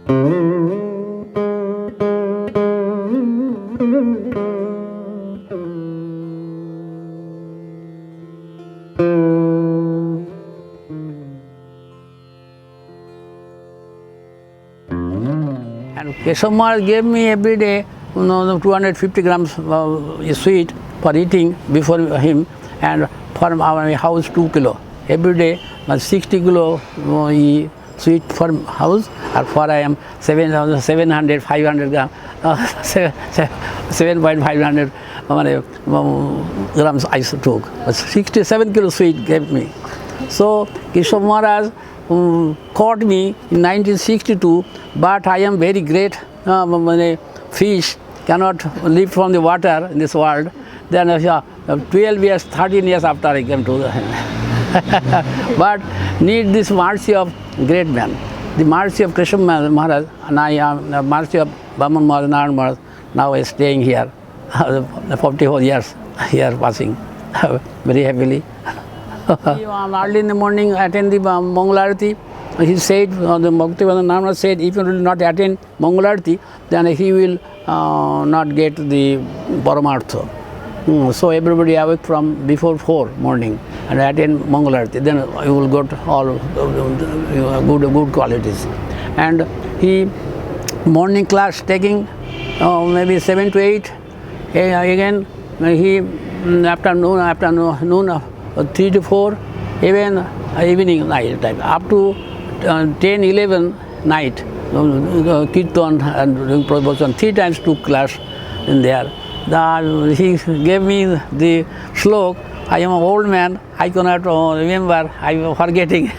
And Keshav Maharaj gave me every day 250 grams sweet for eating before him, and for our house 2 kilo. Every day 60 kilo sweet for house, or for I am 700, 500 grams, 7.500 grams I took. 67 kilo sweet gave me. So Keshav Maharaj caught me in 1962, but I am very great fish, cannot live from the water in this world. Then 12 years, 13 years after I came to but need this mercy of great man, the mercy of Krishna Maharaj, and I am the mercy of Brahman Maharaj, Narayan Maharaj. Now I am staying here, 44 years here passing, very happily. Early in the morning, attend the Mangalarati. He said, the Bhaktivedanta Narayan said, if you will not attend Mangalarati, then he will not get the Paramartha. So everybody awake from before 4 morning and attend Mangalarati. Then you will get all good qualities. And he morning class taking maybe 7 to 8. Again he afternoon 3 to 4, even evening night time, up to 10, 11 night, Kirtan and Prabhu 3 times took class in there. He gave me the slok. I am an old man, I cannot remember, I am forgetting.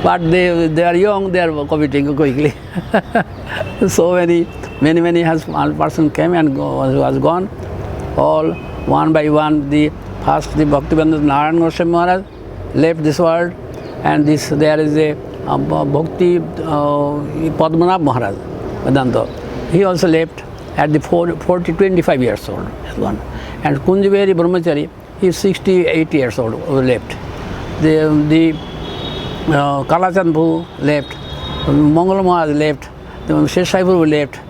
But they are young, they are committing quickly. So many person came and was gone. All one by one, first the Bhaktivedanta Narayan Goswami Maharaj left this world, and there is a Bhakti Padmanabh Maharaj, Vedanta. He also left at the 25 years old. And Kunjaveri Brahmachari, he is 68 years old, left. The Kalachandpu left, Mongol Maharaj left, the Sheshaibu left,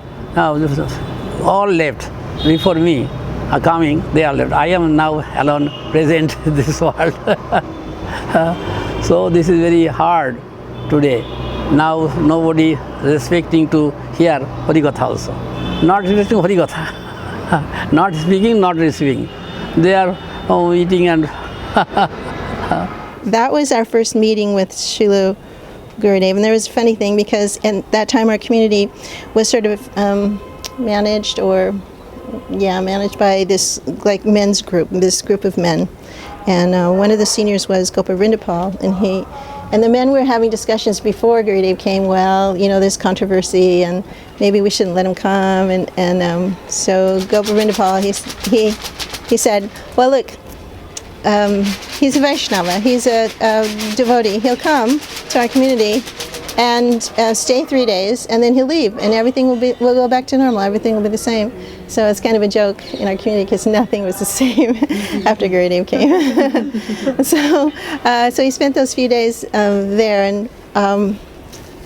all left before me. Are coming, they are left. I am now alone, present in this world. So this is very hard today. Now nobody respecting to hear Harikatha also. Not respecting Harikatha. Not speaking, not receiving. They are eating and... That was our first meeting with Srila Gurudeva. And there was a funny thing because at that time our community was sort of managed by this men's group, this group of men. And one of the seniors was Gopanandini, and the men were having discussions before Gurudeva came, there's controversy and maybe we shouldn't let him come. And so Gopanandini, he said, well look, he's a Vaishnava, he's a devotee, he'll come to our community and stay 3 days, and then he'll leave, and everything will go back to normal. Everything will be the same. So it's kind of a joke in our community because nothing was the same after Gurudeva came. So he spent those few days there, and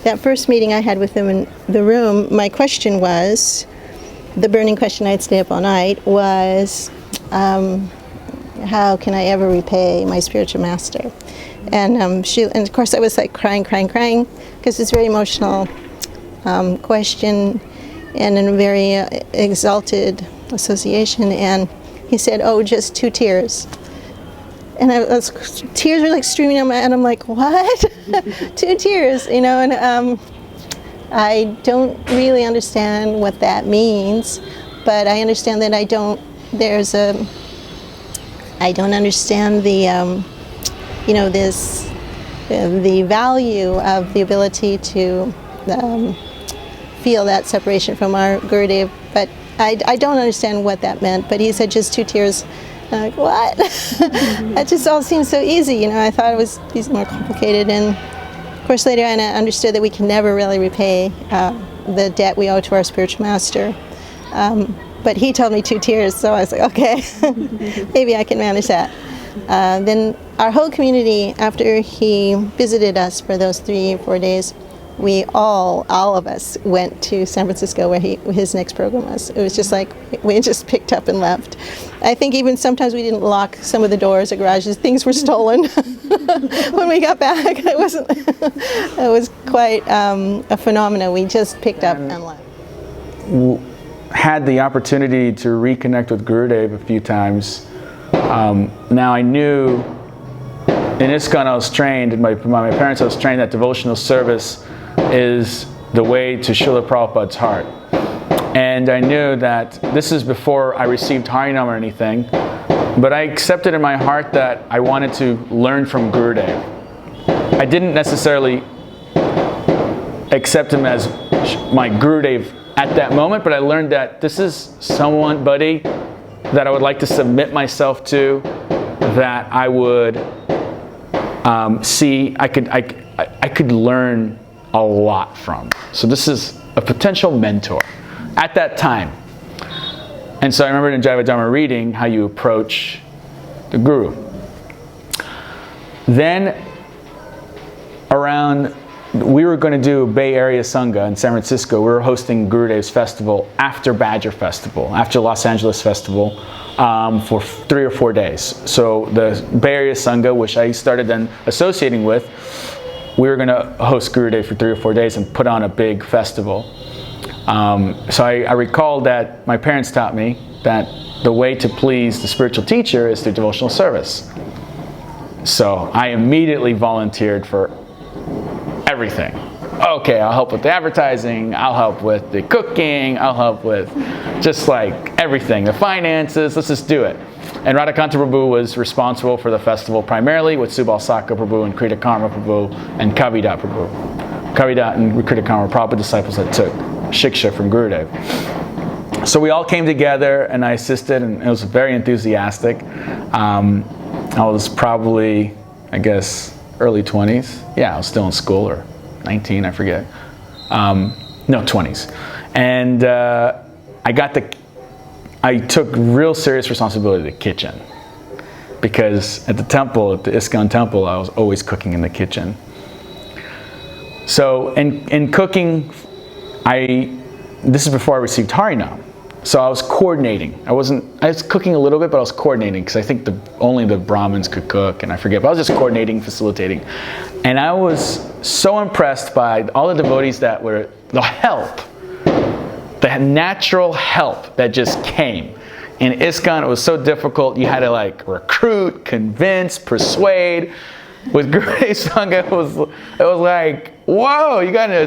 that first meeting I had with him in the room, my question was, the burning question I'd stay up all night was, how can I ever repay my spiritual master? And of course I was like crying, because it's a very emotional question and a very exalted association. And he said, oh, just 2 tears. And tears were like streaming out my, and I'm like, what? 2 tears, and I don't really understand what that means, but I understand that I don't understand the, the value of the ability to feel that separation from our Gurudev, but I don't understand what that meant, but he said just 2 tears. And I'm like, what? That just all seems so easy, I thought it was more complicated, and of course later on I understood that we can never really repay the debt we owe to our spiritual master. But he told me 2 tears, so I was like, okay, maybe I can manage that. Then our whole community, after he visited us for those 3 or 4 days, we all of us went to San Francisco where his next program was. It was just like we just picked up and left. I think even sometimes we didn't lock some of the doors or garages. Things were stolen when we got back. It was quite a phenomenon. We just picked up and left. Had the opportunity to reconnect with Gurudev a few times. Now I knew in ISKCON I was trained, by my parents I was trained that devotional service is the way to Srila Prabhupada's heart. And I knew that this is before I received Harinam or anything, but I accepted in my heart that I wanted to learn from Gurudev. I didn't necessarily accept him as my Gurudev at that moment, but I learned that this is somebody that I would like to submit myself to, that I would see I could learn a lot from. So this is a potential mentor at that time. And so I remember in Jaiva Dharma reading how you approach the Guru. Then we were going to do a Bay Area Sangha in San Francisco. We were hosting Gurudev's festival after Badger Festival, after Los Angeles Festival, for 3 or 4 days. So the Bay Area Sangha, which I started then associating with, we were going to host Gurudev for 3 or 4 days and put on a big festival. So I recall that my parents taught me that the way to please the spiritual teacher is through devotional service. So I immediately volunteered for everything. Okay, I'll help with the advertising, I'll help with the cooking, I'll help with just like everything, the finances, let's just do it. And Radhakanta Prabhu was responsible for the festival primarily with Subal Saka Prabhu and Krita Karma Prabhu and Kavidat Prabhu. Kavidat and Krita Karma were Prabhupada disciples that took Shiksha from Gurudev. So we all came together and I assisted, and it was very enthusiastic. I was probably, I guess, early 20s. Yeah, I was still in school, or 19, I forget. No, 20s. And I took real serious responsibility of the kitchen, because at the temple, at the ISKCON temple, I was always cooking in the kitchen. So in cooking, this is before I received Harinam. So I was coordinating. I was cooking a little bit, but I was coordinating, because I think only the Brahmins could cook, and I forget, but I was just coordinating, facilitating. And I was so impressed by all the devotees that were, the help, the natural help that just came. In ISKCON, it was so difficult. You had to like recruit, convince, persuade. With Gurudev Sangha, it was like, whoa, you got a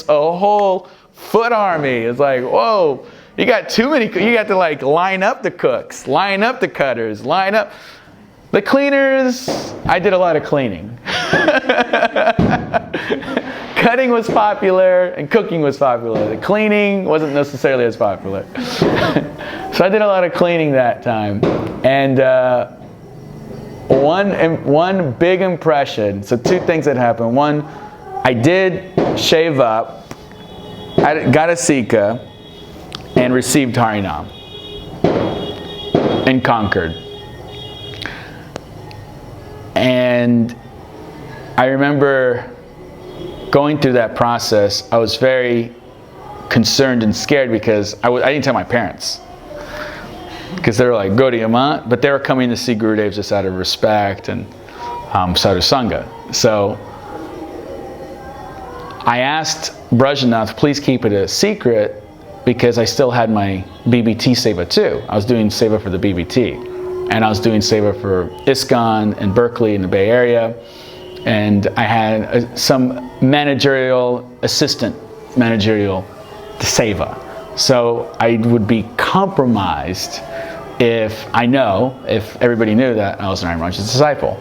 whole foot army. It's like, whoa, you got too many. You got to like line up the cooks, line up the cutters, line up the cleaners. I did a lot of cleaning. Cutting was popular and cooking was popular. The cleaning wasn't necessarily as popular. So I did a lot of cleaning that time. And one big impression, so 2 things that happened. One, I did shave up, I got a Sika, and received Harinam in Concord. And I remember going through that process. I was very concerned and scared, because I didn't tell my parents, because they were like, Gaudiya, but they were coming to see Gurudev just out of respect and Sadhu Sangha. So I asked Brajanath, please keep it a secret, because I still had my BBT seva too. I was doing seva for the BBT, and I was doing seva for ISKCON in Berkeley in the Bay Area, and I had some managerial seva. So I would be compromised if everybody knew that I was Narayana Maharaj's disciple.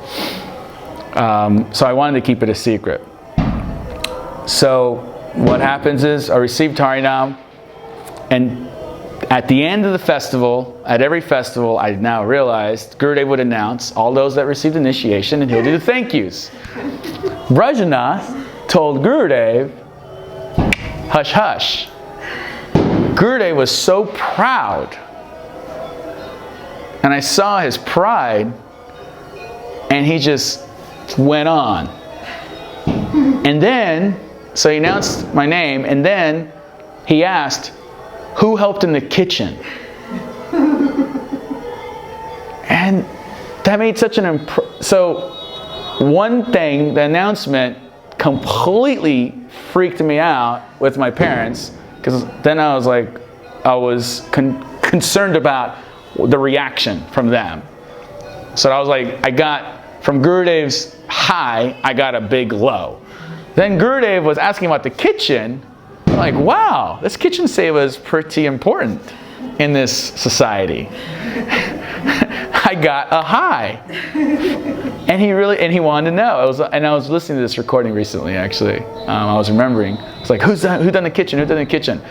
So I wanted to keep it a secret. So what happens is I received Harinam, and at the end of the festival, at every festival, I now realized Gurudev would announce all those that received initiation, and he'll do the thank yous. Brajanath told Gurudev, hush hush. Gurudev was so proud, and I saw his pride, and he just went on. And then So he announced my name, and then he asked, who helped in the kitchen? And that made such an so one thing, the announcement completely freaked me out with my parents, because then I was like, I was concerned about the reaction from them. So I was like, I got, from Gurudev's high, I got a big low. Then Gurudev was asking about the kitchen. I'm like, wow, this kitchen seva is pretty important in this society. I got a high. And he wanted to know. I was listening to this recording recently, actually. I was remembering. It's like, who done the kitchen? Who done the kitchen?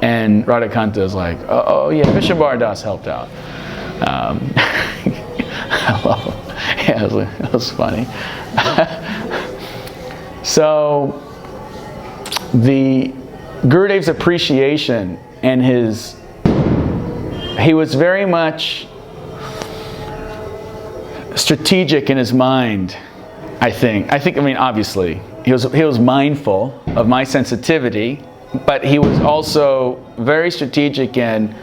And Radhakanta was like, oh yeah, Visvambhar Das helped out. I love him. Yeah, it was funny. So, the Gurudev's appreciation and he was very much strategic in his mind, I mean, obviously, he was mindful of my sensitivity, but he was also very strategic in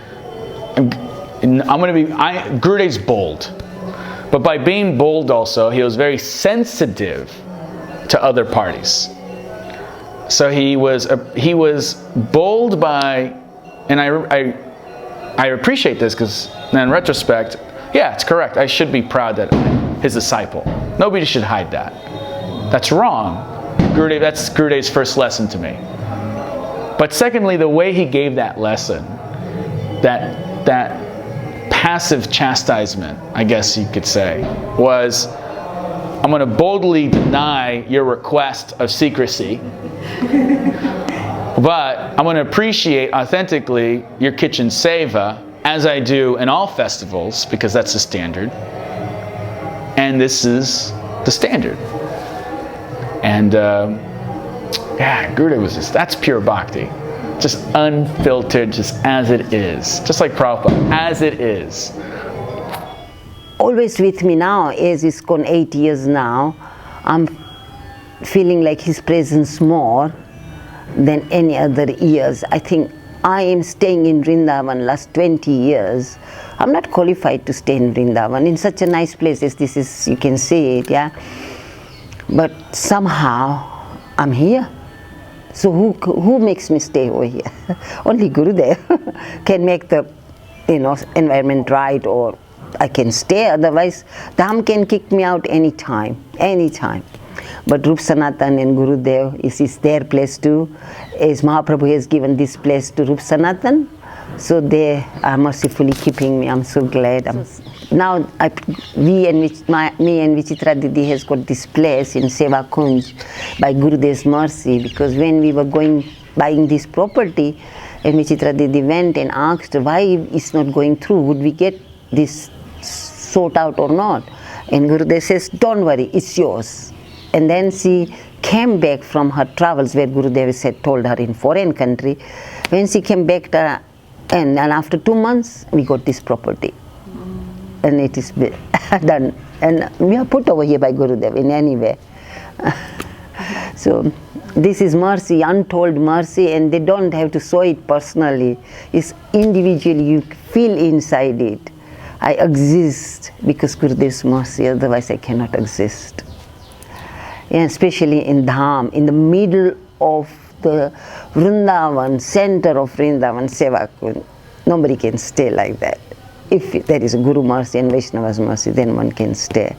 Gurudev's bold. But by being bold also, he was very sensitive to other parties. So he was bold by, and I appreciate this because in retrospect, yeah, it's correct. I should be proud that I'm his disciple. Nobody should hide that. That's wrong. That's Gurudev's first lesson to me. But secondly, the way he gave that lesson, that passive chastisement, I guess you could say, was, I'm going to boldly deny your request of secrecy, but I'm going to appreciate authentically your kitchen seva, as I do in all festivals, because that's the standard. And this is the standard. And yeah, Gurudev was that's pure bhakti. Just unfiltered, just as it is. Just like Prabhupada, as it is. Always with me now, as it's gone 8 years now, I'm feeling like his presence more than any other years. I think I am staying in Vrindavan last 20 years. I'm not qualified to stay in Vrindavan. In such a nice place as this is, you can see it, yeah. But somehow I'm here. So who makes me stay over here? Only Gurudev can make the environment right, or I can stay. Otherwise, Dham can kick me out anytime. But Rup Sanatan and Gurudev is their place too. As Mahaprabhu has given this place to Rup Sanatan, so they are mercifully keeping me. I'm so glad. Now me and Vichitra Didi has got this place in Seva Kunj by Gurudev's mercy, because when we were buying this property, and Vichitra Didi went and asked why it's not going through, would we get this sort out or not? And Gurudev says, don't worry, it's yours. And then she came back from her travels where Gurudev had told her in foreign country. When she came back, and after 2 months, we got this property. And it is done. And we are put over here by Gurudev in any way. So this is mercy, untold mercy, and they don't have to show it personally. It's individually, you feel inside it. I exist because Gurudev's mercy, otherwise I cannot exist. And especially in Dham, in the middle of the Vrindavan, center of Vrindavan, Sevakun, nobody can stay like that. If there is a Guru mercy and Vaishnava's mercy, then one can stay.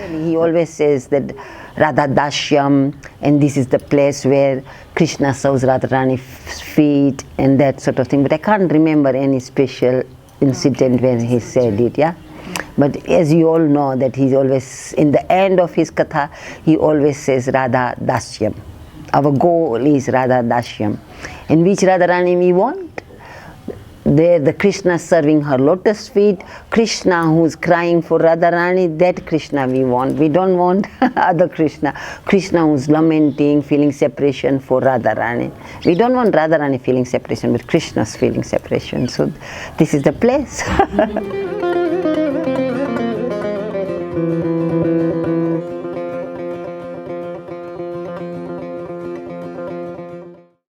He always says that Radha Dashyam, and this is the place where Krishna serves Radharani's feet and that sort of thing. But I can't remember any special incident when he said it, yeah? But as you all know, that he always, in the end of his katha, he always says Radha Dasyam. Our goal is Radha Dasyam. And which Radharani we want? There the Krishna serving her lotus feet, Krishna who's crying for Radharani, that Krishna we want. We don't want other Krishna. Krishna who's lamenting, feeling separation for Radharani. We don't want Radharani feeling separation, but Krishna's feeling separation. So this is the place.